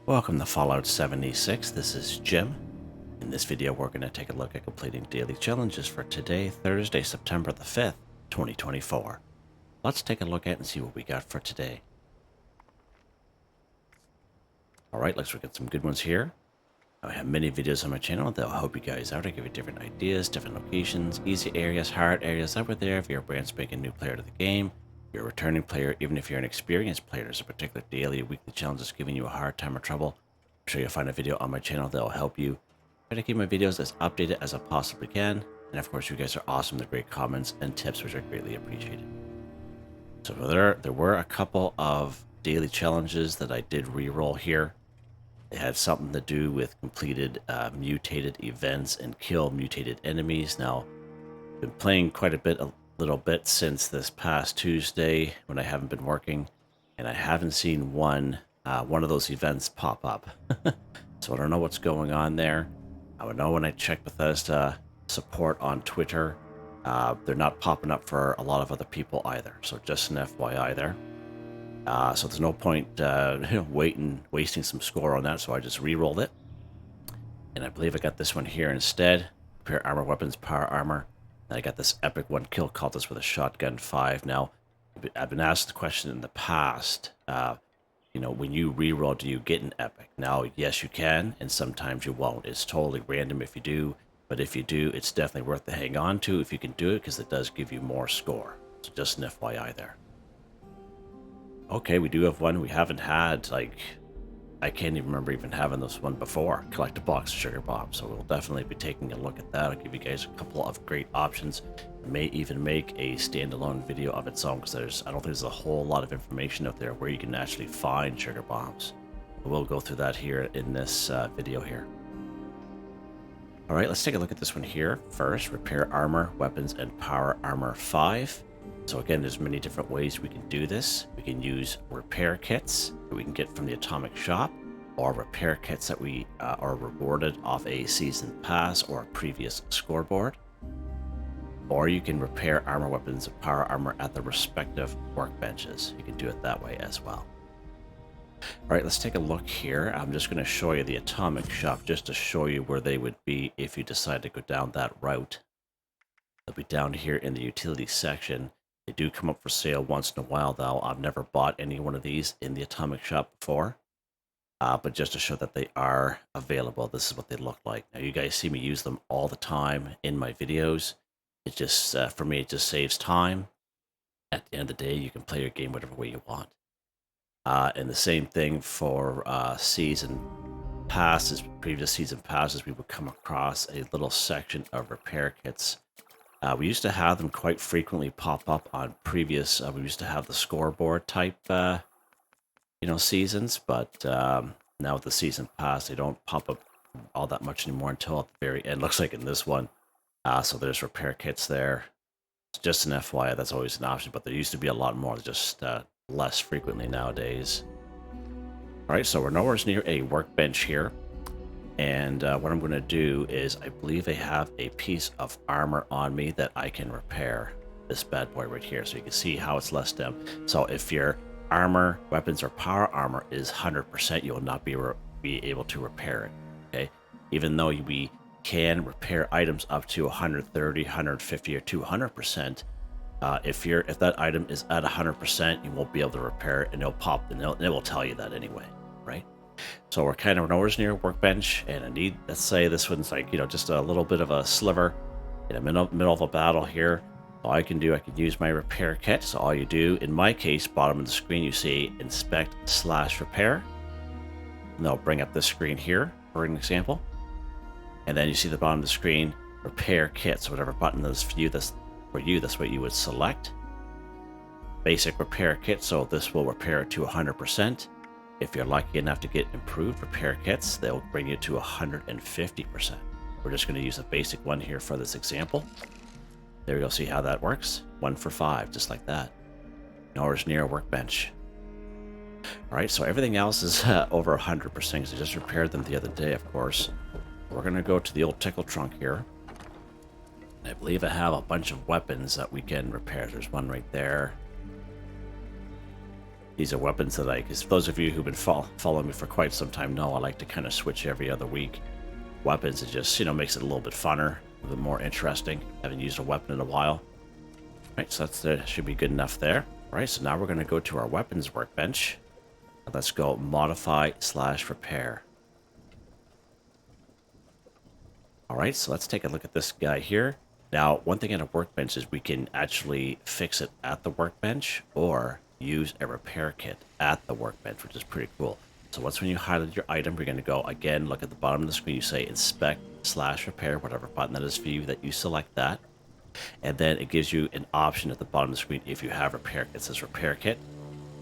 Welcome to Fallout 76. This is Jim. In this video, we're going to take a look at completing daily challenges for today, Thursday, September the 5th, 2024. Let's take a look at and see what we got for today. Alright, let's look at some good ones here. I have many videos on my channel that will help you guys out. I give you different ideas, different locations, easy areas, hard areas that were there if you're a brand spanking new player to the game. You're a returning player, even if you're an experienced player, there's a particular daily or weekly challenge that's giving you a hard time or trouble. I'm sure you'll find a video on my channel that will help you. Try to keep my videos as updated as I possibly can. And of course, you guys are awesome. The great comments and tips, which are greatly appreciated. So there were a couple of daily challenges that I did re-roll here. They had something to do with completed mutated events and kill mutated enemies. Now, I've been playing quite a little bit since this past Tuesday when I haven't been working, and I haven't seen one of those events pop up. So I don't know what's going on there. I would know when I check Bethesda support on Twitter. They're not popping up for a lot of other people either, so just an FYI there. So there's no point wasting some score on that, so I just re-rolled it. And I believe I got this one here instead. Repair armor weapons, power armor. And I got this epic one, kill cultists with a shotgun 5. Now, I've been asked the question in the past, when you re-roll, do you get an epic? Now, yes, you can, and sometimes you won't. It's totally random if you do, but if you do, it's definitely worth to hang on to if you can do it, because it does give you more score. So just an FYI there. Okay, we do have one we haven't had, I can't even remember even having this one before. Collect a box of sugar bombs. So we'll definitely be taking a look at that. I'll give you guys a couple of great options. I may even make a standalone video of its own, because I don't think there's a whole lot of information out there where you can actually find sugar bombs. But we'll go through that here in this video here. All right, let's take a look at this one here. First, repair armor, weapons, and power armor 5. So again, there's many different ways we can do this. We can use repair kits that we can get from the Atomic Shop, or repair kits that we are rewarded off a season pass or a previous scoreboard. Or you can repair armor, weapons, and power armor at the respective workbenches. You can do it that way as well. All right, let's take a look here. I'm just going to show you the Atomic Shop just to show you where they would be if you decide to go down that route. They'll be down here in the utility section. They do come up for sale once in a while, though. I've never bought any one of these in the Atomic Shop before. But just to show that they are available, this is what they look like. Now, you guys see me use them all the time in my videos. It just, for me, it just saves time. At the end of the day, you can play your game whatever way you want. And the same thing for season passes, previous season passes, we would come across a little section of repair kits. We used to have them quite frequently pop up on previous, we used to have the scoreboard type, seasons, but now with the season pass, they don't pop up all that much anymore until at the very end. Looks like in this one. So there's repair kits there. It's just an FYI, that's always an option, but there used to be a lot more, just less frequently nowadays. All right, so we're nowhere near a workbench here. And what I'm going to do is, I believe I have a piece of armor on me that I can repair. This bad boy right here, so you can see how it's less stem. So if your armor, weapons, or power armor is 100%, you will not be able to repair it. Okay, even though we can repair items up to 130, 150, or 200%. If that item is at 100%, you won't be able to repair it, and it'll pop, and it will tell you that anyway, right? So we're kind of nowhere near a workbench, and I need, let's say this one's like, just a little bit of a sliver in the middle of a battle here. All I can use my repair kit. So all you do, in my case, bottom of the screen, you see inspect/repair. And they'll bring up this screen here, for an example. And then you see the bottom of the screen, repair kit. So whatever button is for you, that's what you would select. Basic repair kit, so this will repair it to 100%. If you're lucky enough to get improved repair kits, they'll bring you to 150%. We're just going to use a basic one here for this example. There you'll see how that works. 1 for 5, just like that. Nowhere near a workbench. All right, so everything else is over 100% because I just repaired them the other day, of course. We're going to go to the old tickle trunk here. I believe I have a bunch of weapons that we can repair. There's one right there. these are weapons that because those of you who've been following me for quite some time know I like to kind of switch every other week. Weapons, it just, makes it a little bit funner, a little bit more interesting. Haven't used a weapon in a while. Right, so that should be good enough there. All right, so now we're going to go to our weapons workbench. Let's go modify/repair. All right, so let's take a look at this guy here. Now, one thing on a workbench is we can actually fix it at the workbench or use a repair kit at the workbench, which is pretty cool. So once when you highlight your item, you're going to go again, look at the bottom of the screen, you say inspect/repair, whatever button that is for you, that you select that. And then it gives you an option at the bottom of the screen if you have repair kit. It says repair kit.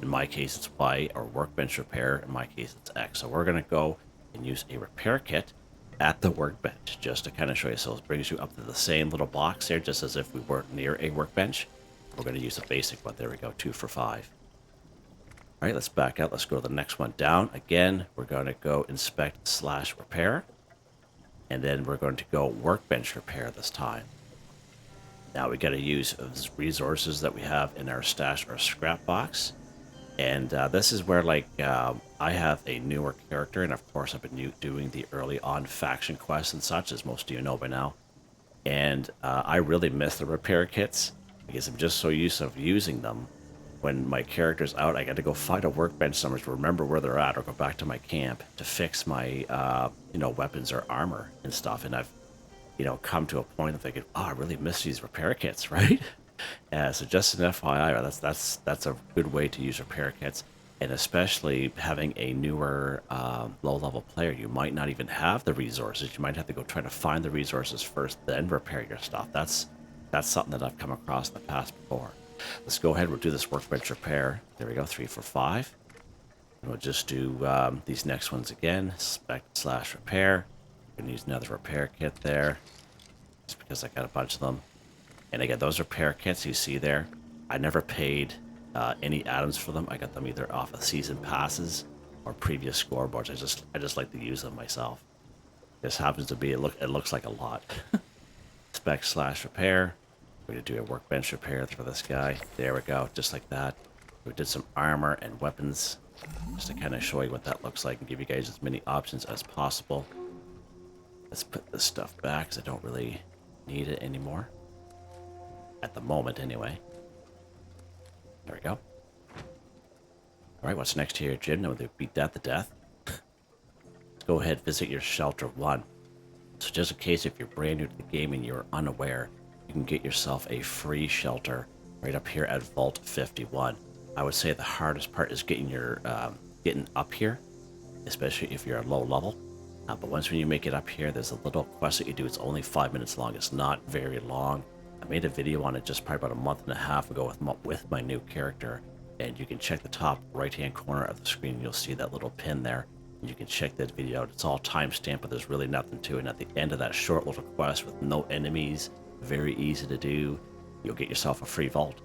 In my case, it's Y, or workbench repair. In my case, it's X. So we're going to go and use a repair kit at the workbench just to kind of show you. So it brings you up to the same little box there, just as if we were near a workbench. We're going to use a basic one. There we go, 2 for 5. All right, let's back out. Let's go to the next one down. Again, we're going to go inspect/repair. And then we're going to go workbench repair this time. Now we got to use resources that we have in our stash or scrap box. And this is where, I have a newer character, and of course I've been doing the early on faction quests and such, as most of you know by now. And I really miss the repair kits, because I'm just so used to using them. When my character's out, I got to go find a workbench somewhere to remember where they're at, or go back to my camp to fix my, weapons or armor and stuff. And I've, come to a point of thinking, oh, I really miss these repair kits, right? So just an FYI, that's a good way to use repair kits. And especially having a newer low-level player, you might not even have the resources. You might have to go try to find the resources first, then repair your stuff. That's something that I've come across in the past before. Let's go ahead. We'll do this workbench repair. There we go, 3 for 5. And we'll just do these next ones again. Inspect/repair. We're going to use another repair kit there, just because I got a bunch of them. And again, those repair kits you see there, I never paid any items for them. I got them either off of season passes or previous scoreboards. I just like to use them myself. This happens to be, it looks like a lot. Inspect/repair. We're going to do a workbench repair for this guy. There we go, just like that. We did some armor and weapons, just to kind of show you what that looks like and give you guys as many options as possible. Let's put this stuff back, because I don't really need it anymore. At the moment, anyway. There we go. Alright, what's next here, Jim? Now we beat that to death. Let's go ahead and visit your shelter 1. So just in case if you're brand new to the game and you're unaware, you can get yourself a free shelter right up here at Vault 51. I would say the hardest part is getting your getting up here, especially if you're a low level. But once when you make it up here, there's a little quest that you do. It's only 5 minutes long. It's not very long. I made a video on it just probably about a month and a half ago with my new character. And you can check the top right-hand corner of the screen. You'll see that little pin there. And you can check that video out. It's all timestamped, but there's really nothing to it. And at the end of that short little quest with no enemies, very easy to do, you'll get yourself a free vault.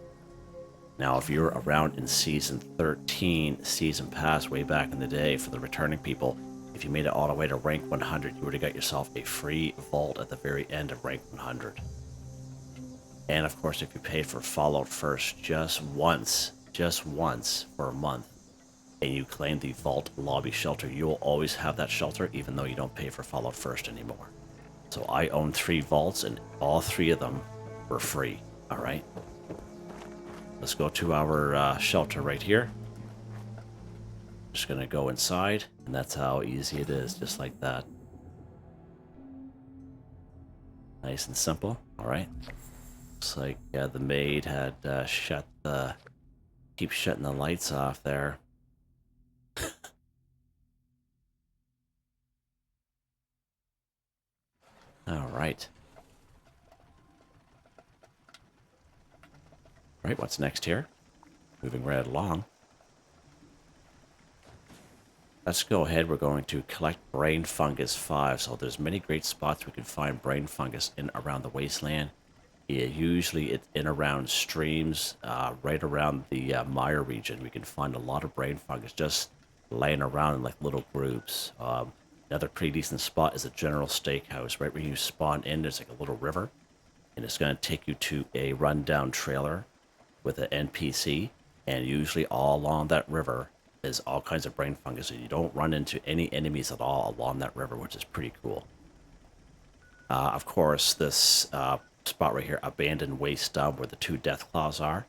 Now, if you're around in Season 13, Season Pass, way back in the day for the returning people, if you made it all the way to rank 100, you would have got yourself a free vault at the very end of rank 100. And of course, if you pay for Fallout First just once for a month, and you claim the Vault Lobby Shelter, you will always have that shelter, even though you don't pay for Fallout First anymore. So I own 3 vaults, and all 3 of them were free. All right. Let's go to our shelter right here. Just gonna go inside, and that's how easy it is, just like that. Nice and simple. All right. Looks like the maid had keep shutting the lights off there. All right. All right, what's next here? Moving right along. Let's go ahead. We're going to collect brain fungus 5. So there's many great spots we can find brain fungus in around the wasteland. Yeah, usually it's in around streams, right around the Mire region. We can find a lot of brain fungus just laying around in like little groups. Another pretty decent spot is a General Steakhouse. Right when you spawn in, there's like a little river, and it's going to take you to a rundown trailer with an NPC. And usually all along that river is all kinds of brain fungus, and you don't run into any enemies at all along that river, which is pretty cool. Of course, this spot right here, Abandoned Waste Dump, where the 2 Deathclaws are,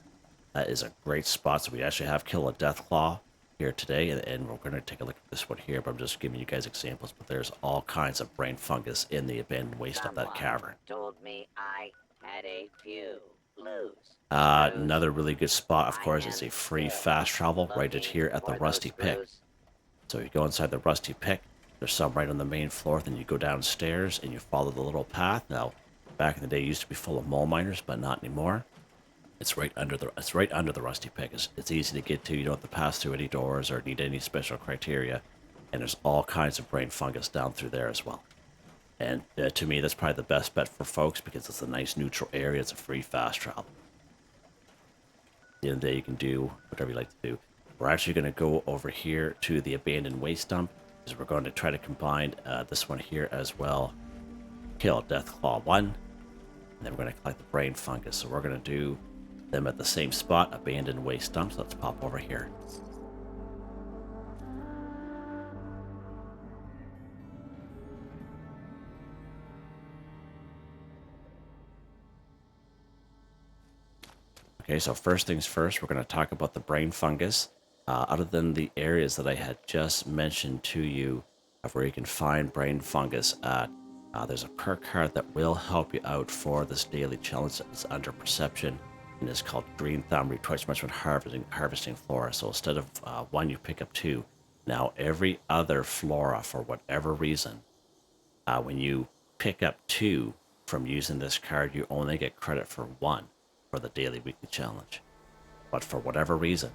that is a great spot. So we actually have killed a Deathclaw here today, and we're going to take a look at this one here, but I'm just giving you guys examples. But there's all kinds of brain fungus in the Abandoned Waste of that cavern. Told me I had a few blues. Another really good spot, of course, is a free fast travel right at here at the Rusty Pick. So you go inside the Rusty Pick, there's some right on the main floor, then you go downstairs and you follow the little path. Now, back in the day, it used to be full of mole miners, but not anymore. It's right under the Rusty Pick. It's easy to get to. You don't have to pass through any doors or need any special criteria. And there's all kinds of brain fungus down through there as well. And to me, that's probably the best bet for folks because it's a nice neutral area. It's a free fast travel. At the end of the day, you can do whatever you like to do. We're actually going to go over here to the Abandoned Waste Dump because we're going to try to combine this one here as well. Kill Deathclaw 1. And then we're going to collect the brain fungus. So we're going to do them at the same spot, Abandoned Waste Dump. So let's pop over here. Okay, so first things first, we're going to talk about the brain fungus. Other than the areas that I had just mentioned to you of where you can find brain fungus at, there's a perk card that will help you out for this daily challenge that is under perception, and it's called Green Thumb, where you twice much when harvesting flora. So instead of 1, you pick up 2. Now, every other flora, for whatever reason, when you pick up 2 from using this card, you only get credit for 1 for the daily weekly challenge. But for whatever reason,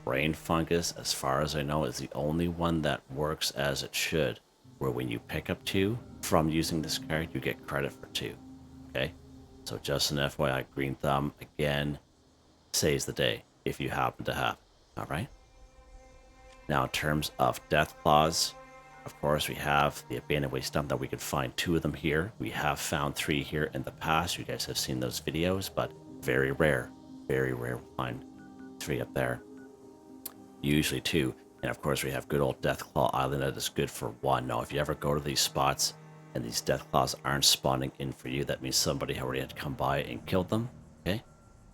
brain fungus, as far as I know, is the only one that works as it should, where when you pick up 2 from using this card, you get credit for 2. Okay? So just an FYI, Green Thumb, again, saves the day if you happen to have it. Alright? Now, in terms of Deathclaws, of course, we have the Abandoned Waste Dump that we can find 2 of them here. We have found 3 here in the past. You guys have seen those videos, but very rare to find 3 up there. Usually 2. And of course, we have good old Deathclaw Island that is good for 1. Now, if you ever go to these spots and these Deathclaws aren't spawning in for you, that means somebody already had to come by and killed them. Okay?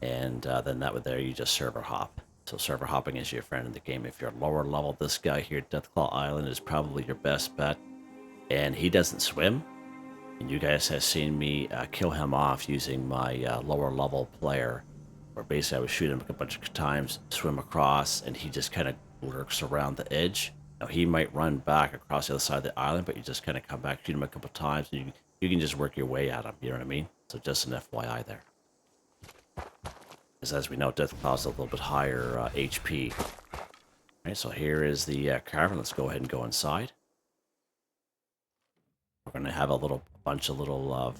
And then that would there, you just server hop. So server hopping is your friend in the game. If you're lower level, this guy here, Deathclaw Island, is probably your best bet. And he doesn't swim. And you guys have seen me kill him off using my lower level player, where basically I would shoot him a bunch of times, swim across, and he just kind of lurks around the edge. Now, he might run back across the other side of the island, but you just kind of come back, shoot him a couple times, and you can just work your way at him, you know what I mean? So just an FYI there. Because as we know, Deathclaw is a little bit higher HP. Alright, so here is the cavern. Let's go ahead and go inside. We're going to have a bunch of little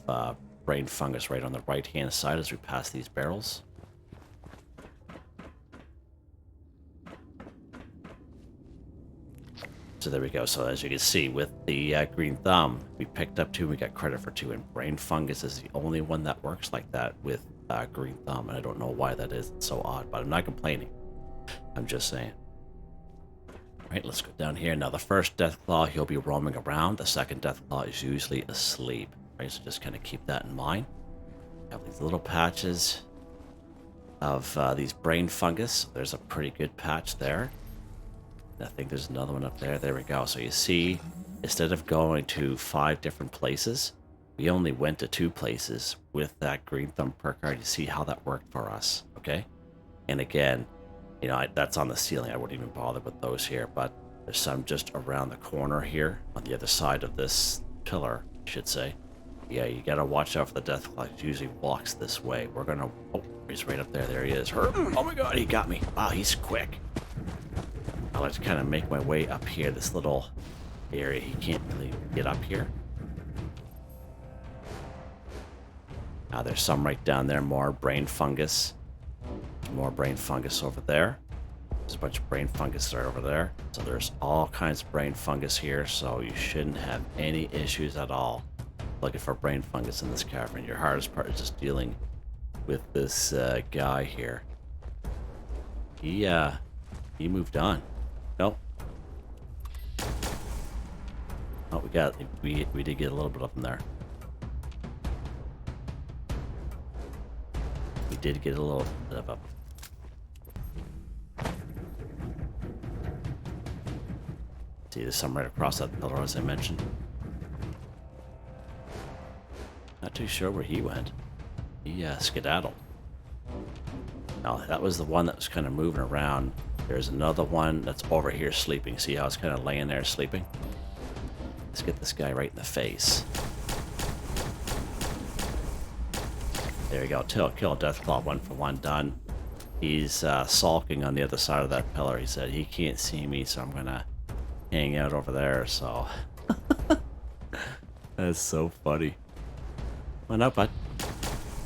brain fungus right on the right-hand side as we pass these barrels. So there we go. So as you can see, with the Green Thumb, we picked up 2, we got credit for 2, and brain fungus is the only one that works like that with Green Thumb, and I don't know why that is. It's so odd, but I'm not complaining. I'm just saying. Alright, let's go down here. Now, the first Deathclaw, he'll be roaming around. The second Deathclaw is usually asleep. Right, so just kind of keep that in mind. We have these little patches of these brain fungus. There's a pretty good patch there. I think there's another one up there. There we go. So you see, instead of going to 5 different places, we only went to 2 places with that Green Thumb perk card. You see how that worked for us, okay? And again, you know, that's on the ceiling. I wouldn't even bother with those here, but there's some just around the corner here on the other side of this pillar, I should say. Yeah, you gotta watch out for the Deathclaw. He usually walks this way. We're gonna... Oh, he's right up there. There he is. Oh my god, he got me. Wow, he's quick. I like to kind of make my way up here, this little area. He can't really get up here. There's some right down there. More brain fungus. More brain fungus over there. There's a bunch of brain fungus right over there. So there's all kinds of brain fungus here, so you shouldn't have any issues at all looking for brain fungus in this cavern. Your hardest part is just dealing with this guy here. he moved on. Nope. Oh, we did get a little bit up in there. We did get a little bit of up. See, there's some right across that pillar, as I mentioned. Not too sure where he went. He skedaddled. Now, that was the one that was kind of moving around. There's another one that's over here sleeping. See how it's kind of laying there sleeping? Let's get this guy right in the face. There you go. Kill a Deathclaw, 1 for 1 done. He's sulking on the other side of that pillar. He said he can't see me, so I'm gonna hang out over there. So that's so funny. Well, no, bud.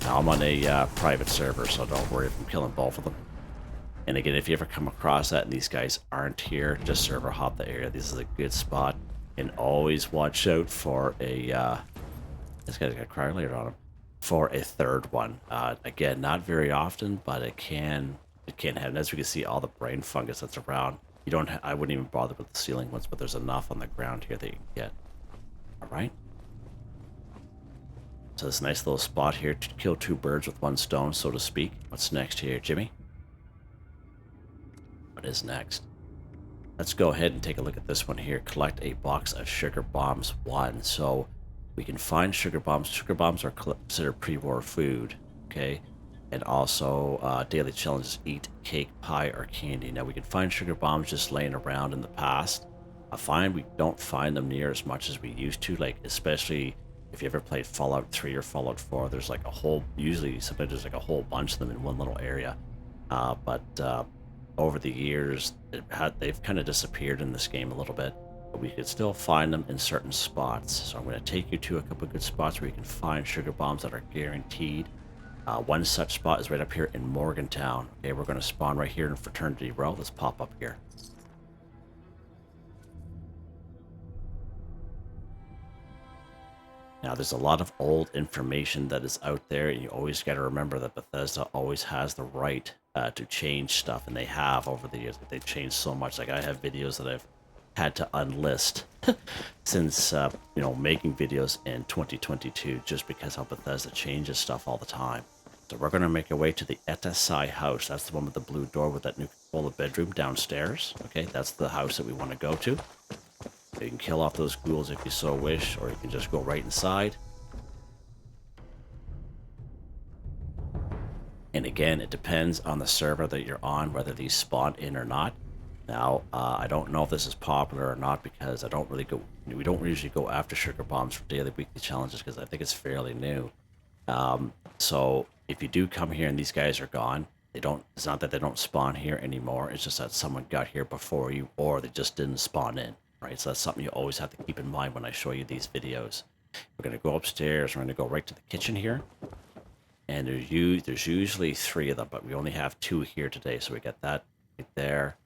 Now I'm on a private server, so don't worry if I'm killing both of them. And again, if you ever come across that and these guys aren't here, just server hop the area. This is a good spot. And always watch out for a this guy's got cryo on him, for a third one. Again, not very often, but it can happen. As we can see, all the brain fungus that's around. You don't. I wouldn't even bother with the ceiling ones, but there's enough on the ground here that you can get. All right. So this nice little spot here to kill 2 birds with 1 stone, so to speak. What's next here, Jimmy? What is next? Let's go ahead and take a look at this one here. Collect a box of sugar bombs 1. So we can find sugar bombs. Sugar bombs are considered pre-war food, okay? And also daily challenges: eat cake, pie, or candy. Now we can find sugar bombs just laying around in the past. I find we don't find them near as much as we used to, like especially if you ever played Fallout 3 or Fallout 4, there's like a whole, usually sometimes there's like a whole bunch of them in one little area. But over the years, they've kind of disappeared in this game a little bit, but we could still find them in certain spots. So I'm going to take you to a couple of good spots where you can find sugar bombs that are guaranteed. One such spot is right up here in Morgantown. Okay, we're going to spawn right here in Fraternity Row. Let's pop up here. Now, there's a lot of old information that is out there, and you always got to remember that Bethesda always has the right to change stuff, and they have over the years. They've changed so much. Like, I have videos that I've had to unlist since, making videos in 2022, just because how Bethesda changes stuff all the time. So we're going to make our way to the Etasai house. That's the one with the blue door with that new controller bedroom downstairs. Okay, that's the house that we want to go to. You can kill off those ghouls if you so wish, or you can just go right inside. And again, it depends on the server that you're on, whether these spawn in or not. Now, I don't know if this is popular or not, because we don't usually go after sugar bombs for daily, weekly challenges, because I think it's fairly new. So if you do come here and these guys are gone, it's not that they don't spawn here anymore. It's just that someone got here before you, or they just didn't spawn in. Right, so that's something you always have to keep in mind when I show you these videos. We're going to go upstairs. We're going to go right to the kitchen here. And there's usually 3 of them, but we only have 2 here today. So we got that right there,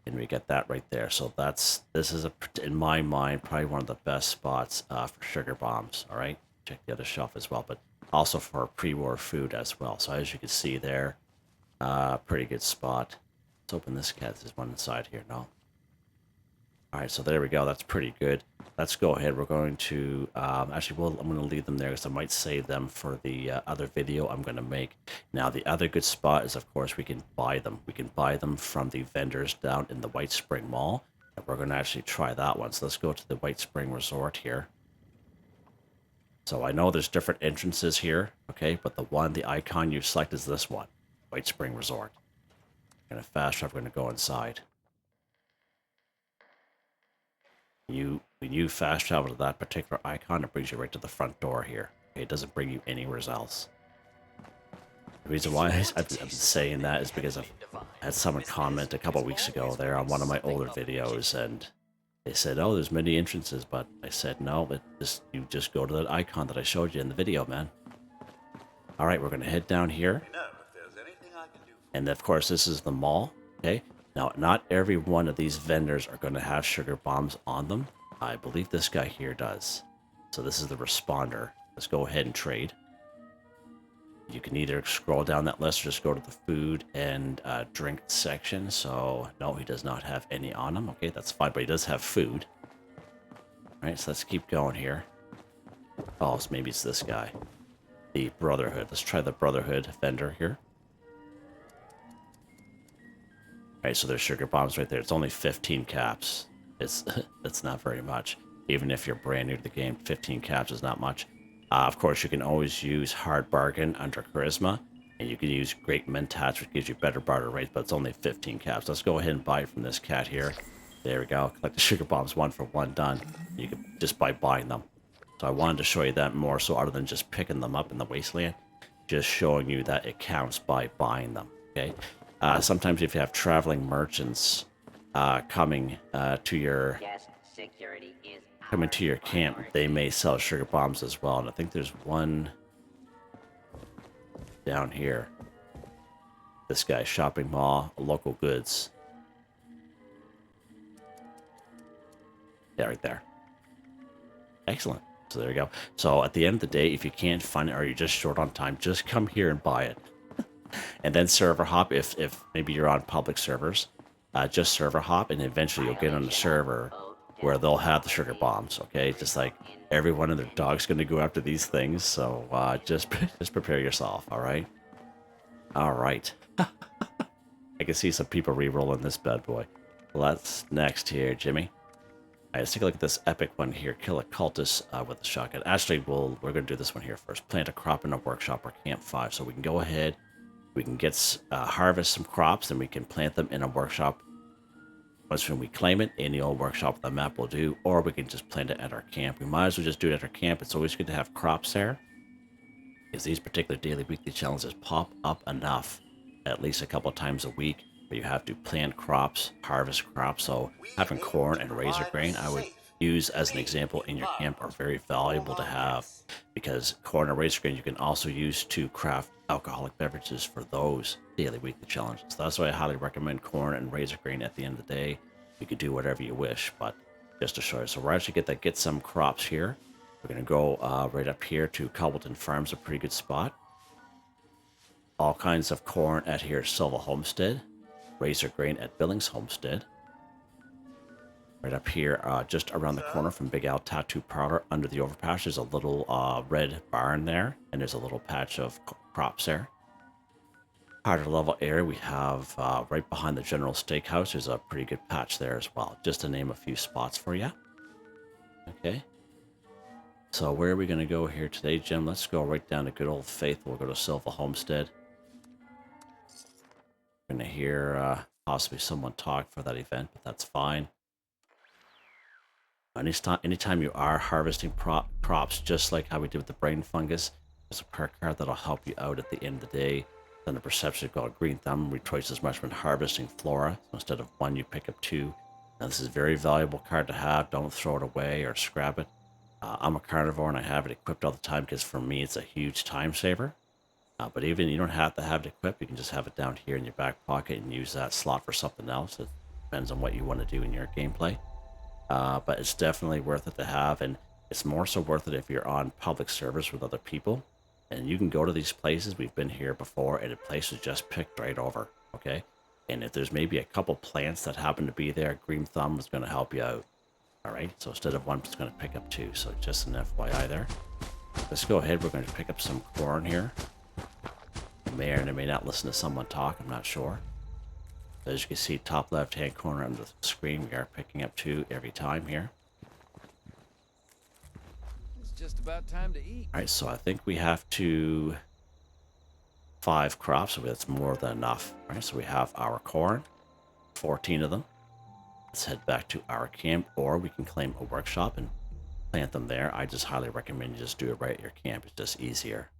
and we get that right there. So this is, in my mind, probably one of the best spots for sugar bombs. All right, check the other shelf as well, but also for pre-war food as well. So as you can see there, pretty good spot. Let's open this cat. There's one inside here. No. All right, so there we go. That's pretty good. Let's go ahead. We're going to I'm going to leave them there because I might save them for the other video I'm going to make. Now, the other good spot is, of course, we can buy them. We can buy them from the vendors down in the White Spring Mall. And we're going to actually try that one. So let's go to the White Spring Resort here. So I know there's different entrances here, okay? But the icon you select is this one, White Spring Resort. I'm going to fast travel. We're going to go inside. When you fast travel to that particular icon, it brings you right to the front door here. Okay, it doesn't bring you anywhere else. The reason why I've been saying that is because I had someone comment a couple of weeks ago there on one of my older videos, and they said, "Oh, there's many entrances," but I said, "No, you just go to that icon that I showed you in the video, man." All right, we're gonna head down here, and of course, this is the mall. Okay. Now, not every one of these vendors are going to have sugar bombs on them. I believe this guy here does. So this is the responder. Let's go ahead and trade. You can either scroll down that list or just go to the food and drink section. So no, he does not have any on him. Okay, that's fine, but he does have food. All right, so let's keep going here. Oh, so maybe it's this guy. The Brotherhood. Let's try the Brotherhood vendor here. All right, so there's sugar bombs right there. It's only 15 caps. It's not very much. Even if you're brand new to the game, 15 caps is not much. Of course, you can always use Hard Bargain under Charisma, and you can use Great Mentats, which gives you better barter rates, but it's only 15 caps. Let's go ahead and buy it from this cat here. There we go. Collect the sugar bombs, 1 for 1 done. You can just by buying them. So I wanted to show you that more, so other than just picking them up in the wasteland, just showing you that it counts by buying them. Okay. Sometimes if you have traveling merchants coming to your camp, they may sell sugar bombs as well. And I think there's one down here. This guy, shopping mall, local goods. Yeah, right there. Excellent. So there you go. So at the end of the day, if you can't find it or you're just short on time, just come here and buy it. And then server hop if maybe you're on public servers. Just server hop, and eventually you'll get on a server where they'll have the sugar bombs, okay? Just like everyone and their dog's going to go after these things, so just prepare yourself, all right? All right. I can see some people re-rolling this bad boy. What's next here, Jimmy? All right, let's take a look at this epic one here. Kill a cultist with a shotgun. Actually, we're going to do this one here first. Plant a crop in a workshop or camp 5. So we can go ahead, we can get harvest some crops, and we can plant them in a workshop. Once when we claim it, any old workshop the map will do, or we can just plant it at our camp. We might as well just do it at our camp. It's always good to have crops there, because these particular daily, weekly challenges pop up enough, at least a couple times a week, where you have to plant crops, harvest crops. So having corn and razor grain, I would use as an example in your camp, are very valuable to have, because corn and razor grain you can also use to craft alcoholic beverages for those daily, weekly challenges. That's why I highly recommend corn and razor grain. At the end of the day, you can do whatever you wish, but just to show you. So we're actually get some crops here. We're going to go right up here to Cobbleton Farms, a pretty good spot. All kinds of corn at here, Silva Homestead. Razor grain at Billings Homestead. Right up here, just around the corner from Big Al Tattoo Parlor, under the overpass, there's a little red barn there, and there's a little patch of crops there. Harder level area, we have right behind the General Steakhouse, there's a pretty good patch there as well, just to name a few spots for you. Okay. So where are we going to go here today, Jim? Let's go right down to good old Faith. We'll go to Silva Homestead. We're going to hear possibly someone talk for that event, but that's fine. Anytime you are harvesting crops, just like how we did with the brain fungus, there's a perk card that'll help you out at the end of the day. Then the perception called Green Thumb, we twice as much when harvesting flora. So instead of 1, you pick up 2. Now this is a very valuable card to have. Don't throw it away or scrap it. I'm a carnivore and I have it equipped all the time because for me it's a huge time saver. But even you don't have to have it equipped. You can just have it down here in your back pocket and use that slot for something else. It depends on what you want to do in your gameplay. But it's definitely worth it to have, and it's more so worth it if you're on public servers with other people. And you can go to these places. We've been here before, and the place is just picked right over, okay? And if there's maybe a couple plants that happen to be there, Green Thumb is going to help you out, all right? So instead of 1, it's going to pick up 2, so just an FYI there. Let's go ahead. We're going to pick up some corn here. You may or may not listen to someone talk. I'm not sure. As you can see, top left-hand corner on the screen, we are picking up 2 every time here. It's just about time to eat. All right, so I think we have 5 crops, so that's more than enough. All right, so we have our corn, 14 of them. Let's head back to our camp, or we can claim a workshop and plant them there. I just highly recommend you just do it right at your camp. It's just easier.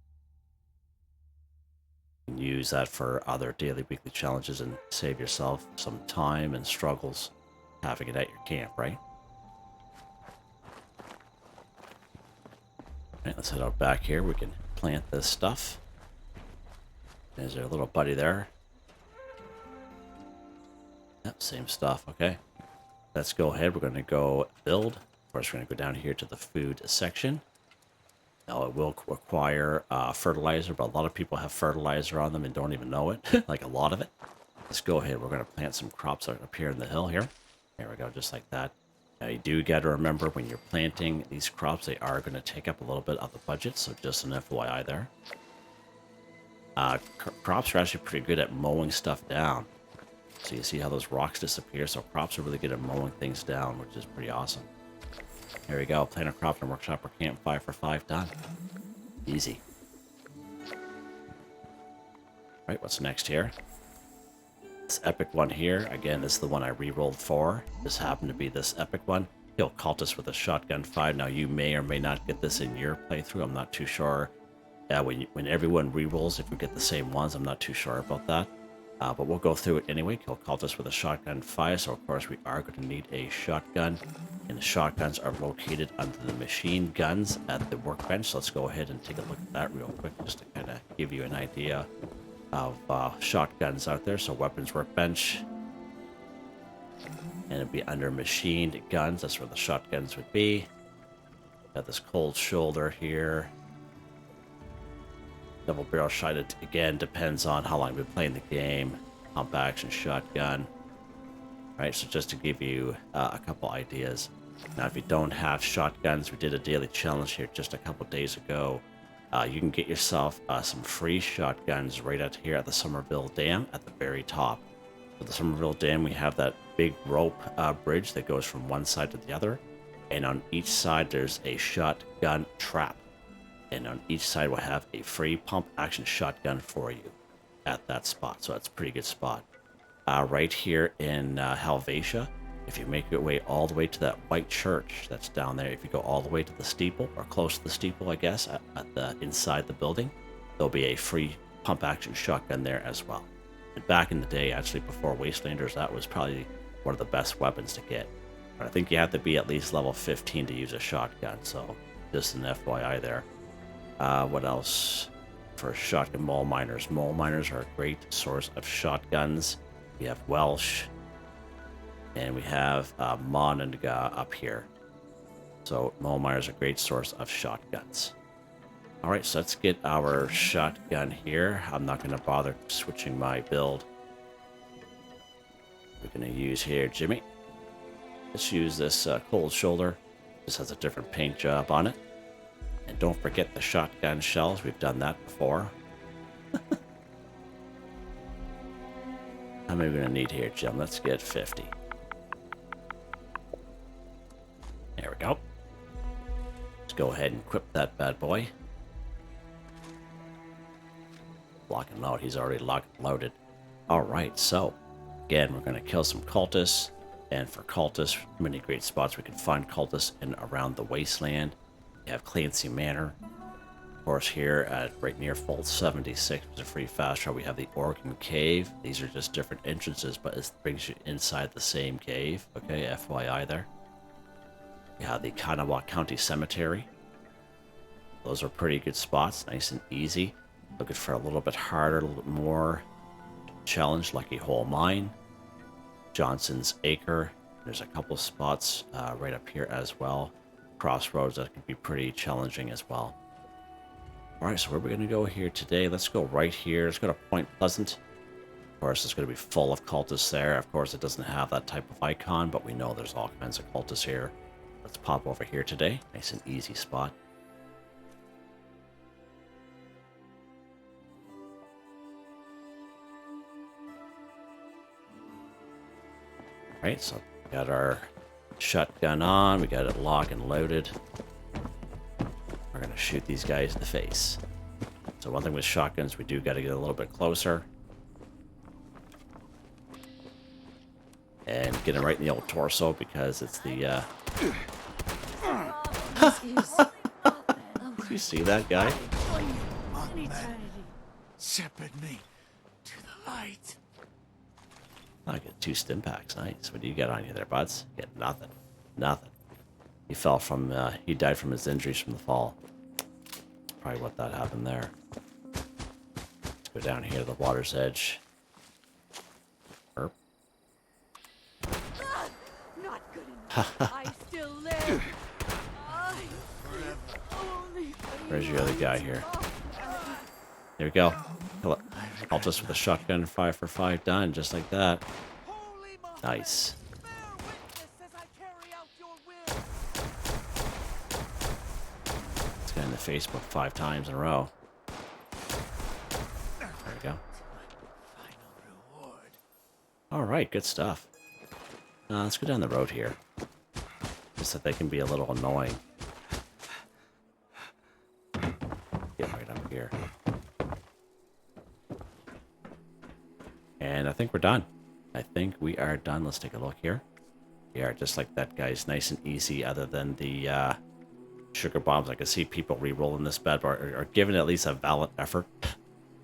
You can use that for other daily, weekly challenges and save yourself some time and struggles having it at your camp, right? All right, let's head out back here. We can plant this stuff. There's our little buddy there. Yep, same stuff. Okay. Let's go ahead. We're going to go build. Of course, we're going to go down here to the food section. Now, it will require fertilizer, but a lot of people have fertilizer on them and don't even know it, like a lot of it. Let's go ahead. We're going to plant some crops up here in the hill here. There we go, just like that. Now, you do got to remember when you're planting these crops, they are going to take up a little bit of the budget, so just an FYI there. Crops are actually pretty good at mowing stuff down. So you see how those rocks disappear? So crops are really good at mowing things down, which is pretty awesome. There we go. Plant a crop in workshop or campfire for 5 done. Easy. Right, what's next here? This epic one here. Again, this is the one I re-rolled for. This happened to be this epic one. Kill cultists with a shotgun 5. Now, you may or may not get this in your playthrough. I'm not too sure. When everyone re-rolls, if we get the same ones, I'm not too sure about that. But we'll go through it anyway. Kill cultists with a shotgun 5. So, of course, we are going to need a shotgun. And the shotguns are located under the machine guns at the workbench. So let's go ahead and take a look at that real quick just to kind of give you an idea of shotguns out there. So weapons workbench. And it'd be under machined guns. That's where the shotguns would be. Got this cold shoulder here. Double barrel shot, it again depends on how long you've been playing the game. Pump action shotgun. Right, so just to give you a couple ideas. Now, if you don't have shotguns, we did a daily challenge here just a couple days ago. You can get yourself some free shotguns right out here at the Somerville Dam at the very top. At the Somerville Dam, we have that big rope bridge that goes from one side to the other. And on each side, there's a shotgun trap. And on each side, we'll have a free pump action shotgun for you at that spot. So that's a pretty good spot. Right here in Helvetia, if you make your way all the way to that white church that's down there, if you go all the way to the steeple, or close to the steeple, I guess, at the inside the building, there'll be a free pump action shotgun there as well. And back in the day, actually before Wastelanders, that was probably one of the best weapons to get. But I think you have to be at least level 15 to use a shotgun, so just an FYI there. What else for shotgun? Mole miners. Mole miners are a great source of shotguns. We have Welsh, and we have Mononga up here. So mole miners are a great source of shotguns. All right, so let's get our shotgun here. I'm not going to bother switching my build. We're going to use here, Jimmy. Let's use this cold shoulder. This has a different paint job on it. And don't forget the shotgun shells. We've done that before. How many are we going to need here, Jim? Let's get 50. There we go. Let's go ahead and equip that bad boy. Lock and load. He's already locked and loaded. Alright, so again, we're going to kill some cultists. And for cultists, many great spots we can find cultists in around the wasteland. You have Clancy Manor. Of course, here at right near Fold 76, which is a free fast travel, we have the Oregon Cave. These are just different entrances, but it brings you inside the same cave. Okay, FYI there. You have the Kanawha County Cemetery. Those are pretty good spots, nice and easy. Looking for a little bit harder, a little bit more challenge, like a whole mine. Johnson's Acre. There's a couple spots right up here as well. Crossroads that can be pretty challenging as well. Alright, so where are we going to go here today? Let's go right here. Let's go to Point Pleasant. Of course, it's going to be full of cultists there. Of course, it doesn't have that type of icon, but we know there's all kinds of cultists here. Let's pop over here today. Nice and easy spot. Alright, so we got our shotgun on. We got it locked and loaded. We're going to shoot these guys in the face. So one thing with shotguns, we do got to get a little bit closer. And get him right in the old torso because it's the... Did you see that guy? Shepherd me to the light. I get 2 stim packs. Nice. What do you got on you there, buds? Get nothing. Nothing. He fell from... he died from his injuries from the fall. Probably what that happened there. Let's go down here to the water's edge. Herp. Not good enough. I still live. I only Where's your other guy here? There we go. Cultist with a shotgun, 5 for 5 done, just like that. Nice. This guy in the face about 5 times in a row. There we go. Alright, good stuff. Let's go down the road here. Just that they can be a little annoying. Get right up here. And I think we're done. I think we are done. Let's take a look here. We are just like that, guys. Nice and easy, other than the sugar bombs. I can see people re-rolling this bad bar, or giving at least a valiant effort.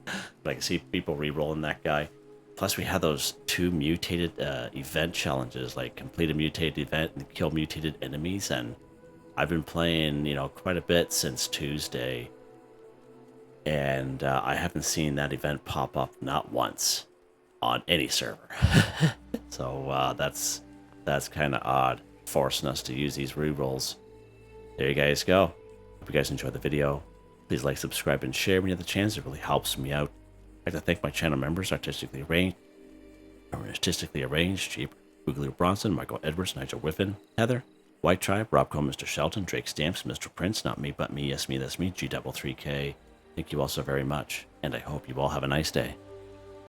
But I can see people re-rolling that guy. Plus, we had those 2 mutated event challenges, like complete a mutated event and kill mutated enemies. And I've been playing, you know, quite a bit since Tuesday. And I haven't seen that event pop up not once on any server. So that's kind of odd, forcing us to use these rerolls. There you guys go. Hope you guys enjoyed the video. Please like, subscribe, and share when you have the chance. It really helps me out. I'd like to thank my channel members, Artistically Arranged, Jeep, Boogaloo Bronson, Michael Edwards, Nigel Wiffen, Heather, Whitetribe, Robco, Mr. Shelton, Drake Stamps, Mr.Prince, NotMeButMeYesMeThatsMe, G3K. Thank you all so very much, and I hope you all have a nice day.